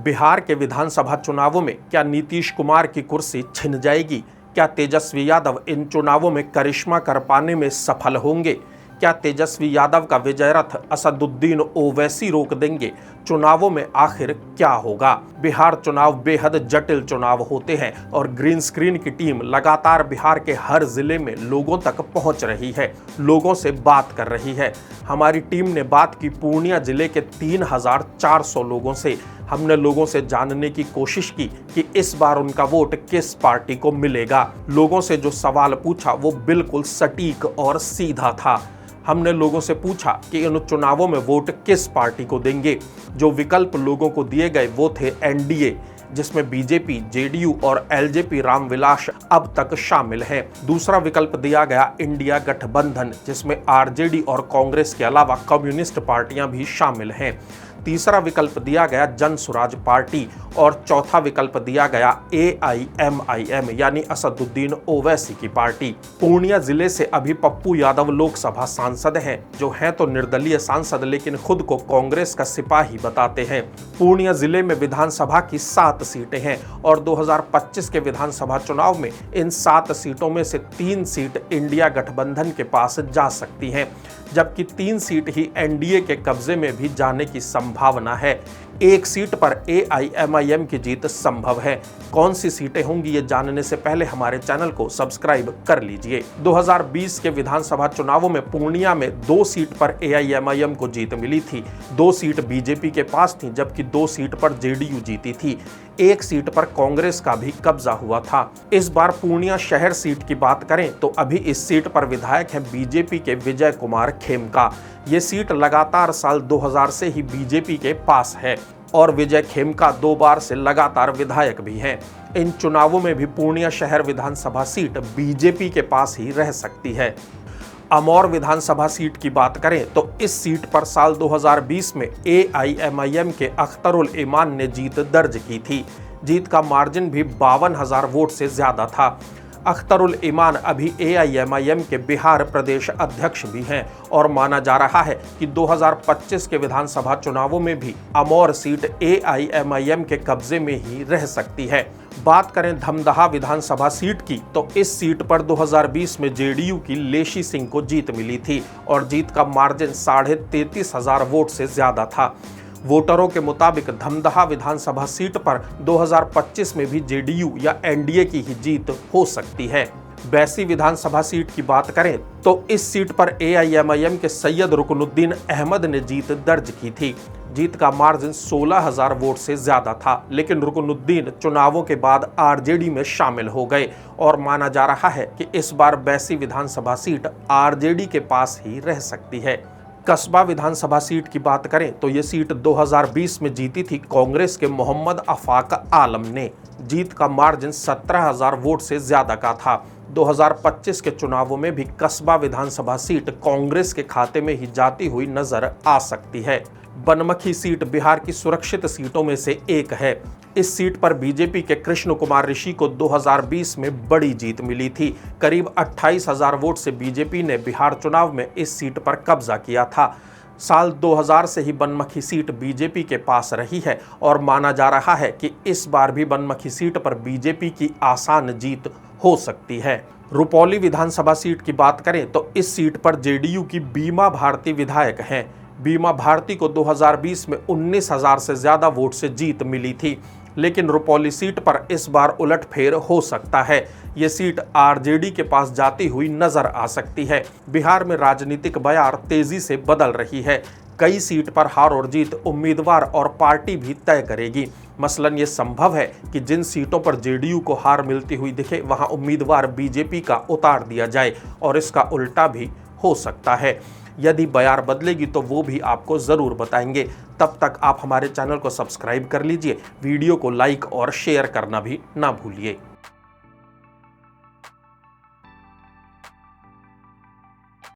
बिहार के विधानसभा चुनावों में क्या नीतीश कुमार की कुर्सी छिन जाएगी? क्या तेजस्वी यादव इन चुनावों में करिश्मा कर पाने में सफल होंगे? क्या तेजस्वी यादव का विजय रथ असदुद्दीन ओवैसी रोक देंगे? चुनावों में आखिर क्या होगा? बिहार चुनाव बेहद जटिल चुनाव होते हैं और ग्रीन स्क्रीन की टीम लगातार बिहार के हर जिले में लोगों तक पहुंच रही है, लोगों से बात कर रही है। हमारी टीम ने बात की पूर्णिया जिले के 3,400 लोगों से। हमने लोगों से जानने की कोशिश की कि इस बार उनका वोट किस पार्टी को मिलेगा। लोगों से जो सवाल पूछा वो बिल्कुल सटीक और सीधा था। हमने लोगों से पूछा कि इन चुनावों में वोट किस पार्टी को देंगे। जो विकल्प लोगों को दिए गए वो थे एनडीए, जिसमें बीजेपी, जेडीयू और एलजेपी रामविलास अब तक शामिल हैं। दूसरा विकल्प दिया गया इंडिया गठबंधन, जिसमें आरजेडी और कांग्रेस के अलावा कम्युनिस्ट पार्टियां भी शामिल हैं। तीसरा विकल्प दिया गया जन स्वराज पार्टी और चौथा विकल्प दिया गया एआईएमआईएम यानी असदुद्दीन ओवैसी की पार्टी। पूर्णिया जिले से अभी पप्पू यादव लोकसभा सांसद हैं, जो हैं तो निर्दलीय सांसद लेकिन खुद को कांग्रेस का सिपाही बताते हैं। पूर्णिया जिले में विधानसभा की 7 सीटें हैं और 2025 के विधानसभा चुनाव में इन 7 सीटों में से 3 सीट इंडिया गठबंधन के पास जा सकती हैं, जबकि 3 सीट ही एनडीए के कब्जे में भी जाने की संभावना है। एक सीट पर एआईएमआईएम की जीत संभव है। कौन सी सीटें होंगी ये जानने से पहले हमारे चैनल को सब्सक्राइब कर लीजिए। 2020 के विधानसभा चुनावों में पूर्णिया में 2 सीट पर एआईएमआईएम को जीत मिली थी। 2 सीट बीजेपी के पास थी, जबकि 2 सीट पर जेडीयू जीती थी। 1 सीट पर कांग्रेस का भी कब्जा हुआ था। इस बार पूर्णिया शहर सीट की बात करें तो अभी इस सीट पर विधायक हैं बीजेपी के विजय कुमार खेमका। ये सीट लगातार साल 2000 से ही बीजेपी के पास है और विजय खेमका 2 बार से लगातार विधायक भी हैं। इन चुनावों में भी पूर्णिया शहर विधानसभा सीट बीजेपी के पास ही रह सकती है। अमौर विधानसभा सीट की बात करें तो इस सीट पर साल 2020 में एआईएमआईएम के अख्तरुल ईमान ने जीत दर्ज की थी। जीत का मार्जिन भी 52,000 वोट से ज्यादा था। अख्तरुल ईमान अभी एआईएमआईएम के बिहार प्रदेश अध्यक्ष भी हैं और माना जा रहा है कि 2025 के विधानसभा चुनावों में भी अमौर सीट एआईएमआईएम के कब्जे में ही रह सकती है। बात करें धमदाहा विधानसभा सीट की तो इस सीट पर 2020 में जेडीयू की लेशी सिंह को जीत मिली थी और जीत का मार्जिन 33,500 वोट से ज्यादा था। वोटरों के मुताबिक धमदाहा विधानसभा सीट पर 2025 में भी जेडीयू या एनडीए की ही जीत हो सकती है। बैसी विधानसभा सीट की बात करें तो इस सीट पर एआईएमआईएम के सैयद रुकनुद्दीन अहमद ने जीत दर्ज की थी। जीत का मार्जिन 16,000 वोट से ज्यादा था, लेकिन रुकनुद्दीन चुनावों के बाद आरजेडी में शामिल हो गए और माना जा रहा है कि इस बार बैसी विधानसभा सीट आरजेडी के पास ही रह सकती है। कस्बा विधानसभा सीट की बात करें तो ये सीट 2020 में जीती थी कांग्रेस के मोहम्मद आफाक आलम ने। जीत का मार्जिन 17,000 वोट से ज्यादा का था। 2025 के चुनावों में भी कस्बा विधानसभा सीट कांग्रेस के खाते में ही जाती हुई नजर आ सकती है। बनमखी सीट बिहार की सुरक्षित सीटों में से एक है। इस सीट पर बीजेपी के कृष्ण कुमार ऋषि को 2020 में बड़ी जीत मिली थी। करीब 28,000 वोट से बीजेपी ने बिहार चुनाव में इस सीट पर कब्जा किया था। साल 2000 से ही बनमखी सीट बीजेपी के पास रही है और माना जा रहा है कि इस बार भी बनमखी सीट पर बीजेपी की आसान जीत हो सकती है। रुपौली विधानसभा सीट की बात करें तो इस सीट पर जेडीयू की बीमा भारती विधायक हैं। बीमा भारती को 2020 में 19,000 से ज्यादा वोट से जीत मिली थी, लेकिन रुपौली सीट पर इस बार उलटफेर हो सकता है। ये सीट आरजेडी के पास जाती हुई नजर आ सकती है। बिहार में राजनीतिक बयार तेजी से बदल रही है। कई सीट पर हार और जीत उम्मीदवार और पार्टी भी तय करेगी। मसलन ये संभव है कि जिन सीटों पर जेडीयू को हार मिलती हुई दिखे वहां उम्मीदवार बीजेपी का उतार दिया जाए और इसका उल्टा भी हो सकता है। यदि बयार बदलेगी तो वो भी आपको ज़रूर बताएंगे। तब तक आप हमारे चैनल को सब्सक्राइब कर लीजिए, वीडियो को लाइक और शेयर करना भी ना भूलिए।